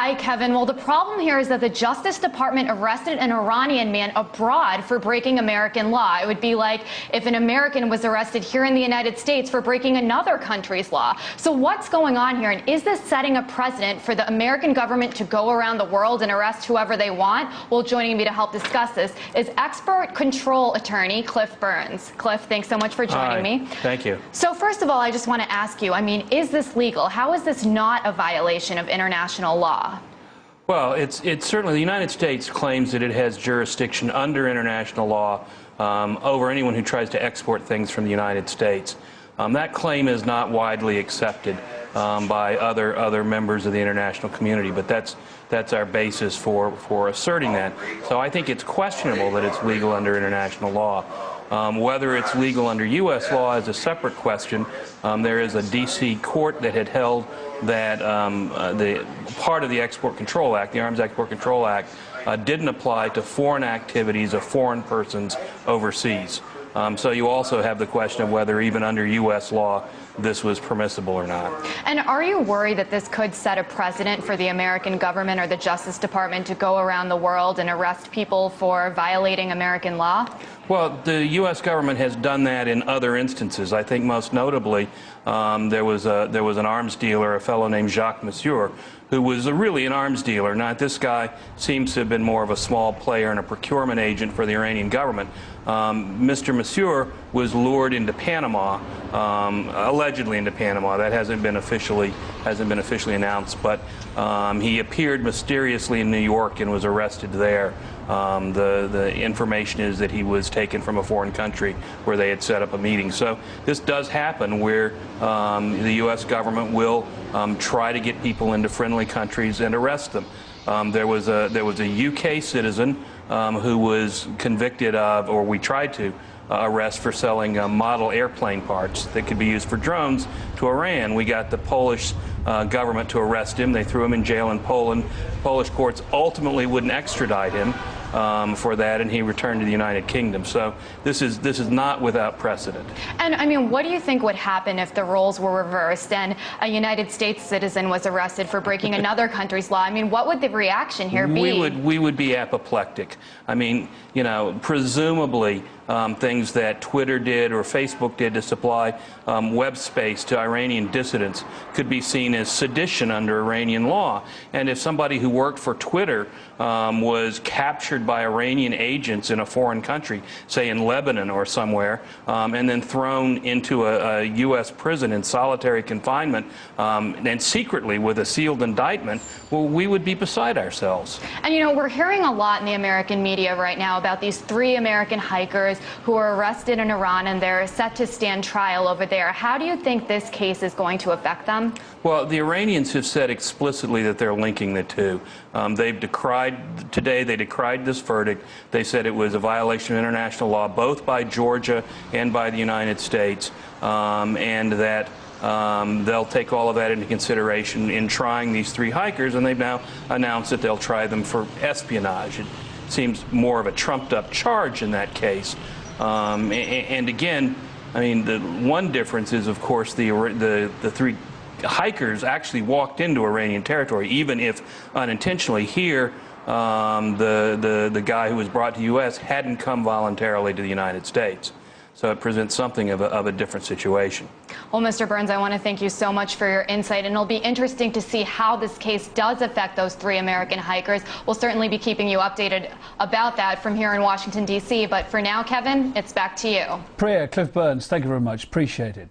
Hi, Kevin. Well, the problem here is that the Justice Department arrested an Iranian man abroad for breaking American law. It would be like if an American was arrested here in the United States for breaking another country's law. So what's going on here? And is this setting a precedent for the American government to go around the world and arrest whoever they want? Well, joining me to help discuss this is expert control attorney Cliff Burns. Cliff, thanks so much for joining me. Thank you. So first of all, I just want to ask you, is this legal? How is this not a violation of international law? Well, it's certainly the United States claims that it has jurisdiction under international law over anyone who tries to export things from the United States. That claim is not widely accepted by other members of the international community, but that's our basis for asserting that. So I think it's questionable that it's legal under international law. Whether it's legal under U.S. law is a separate question. There is a D.C. court that had held that the part of the Export Control Act, the Arms Export Control Act, didn't apply to foreign activities of foreign persons overseas. So you also have the question of whether even under U.S. law this was permissible or not. And are you worried that this could set a precedent for the American government or the Justice Department to go around the world and arrest people for violating American law? Well, the U.S. government has done that in other instances. I think most notably there was an arms dealer, a fellow named Jacques Monsieur, who was really an arms dealer. Now, this guy seems to have been more of a small player and a procurement agent for the Iranian government. Mr. Monsieur was lured into Panama, allegedly into Panama. That hasn't been officially announced, but he appeared mysteriously in New York and was arrested there. The information is that he was taken from a foreign country where they had set up a meeting. So this does happen where the U.S. government will try to get people into friendly countries and arrest them. There was a UK citizen who was convicted of, or we tried to arrest for selling model airplane parts that could be used for drones to Iran. We got the Polish government to arrest him. They threw him in jail in Poland. Polish courts ultimately wouldn't extradite him for that, and he returned to the United Kingdom. So this is not without precedent. And what do you think would happen if the roles were reversed and a United States citizen was arrested for breaking another country's law? What would the reaction here be? We would be apoplectic. Presumably things that Twitter did or Facebook did to supply web space to Iranian dissidents could be seen as sedition under Iranian law. And if somebody who worked for Twitter was captured by Iranian agents in a foreign country, say in Lebanon or somewhere, and then thrown into a U.S. prison in solitary confinement, and secretly with a sealed indictment, well, we would be beside ourselves. And we're hearing a lot in the American media right now about these 3 American hikers who were arrested in Iran, and they're set to stand trial over there. How do you think this case is going to affect them? Well, the Iranians have said explicitly that they're linking the two. They've decried, today they decried this verdict. They said it was a violation of international law, both by Georgia and by the United States, and that they'll take all of that into consideration in trying these 3 hikers, and they've now announced that they'll try them for espionage. It seems more of a trumped-up charge in that case. And again, the one difference is, of course, the 3 hikers actually walked into Iranian territory, even if unintentionally. Here, the guy who was brought to the U.S. hadn't come voluntarily to the United States. So it presents something of a different situation. Well, Mr. Burns, I want to thank you so much for your insight, and it'll be interesting to see how this case does affect those 3 American hikers. We'll certainly be keeping you updated about that from here in Washington, D.C. But for now, Kevin, it's back to you. Priya, Cliff Burns, thank you very much. Appreciate it.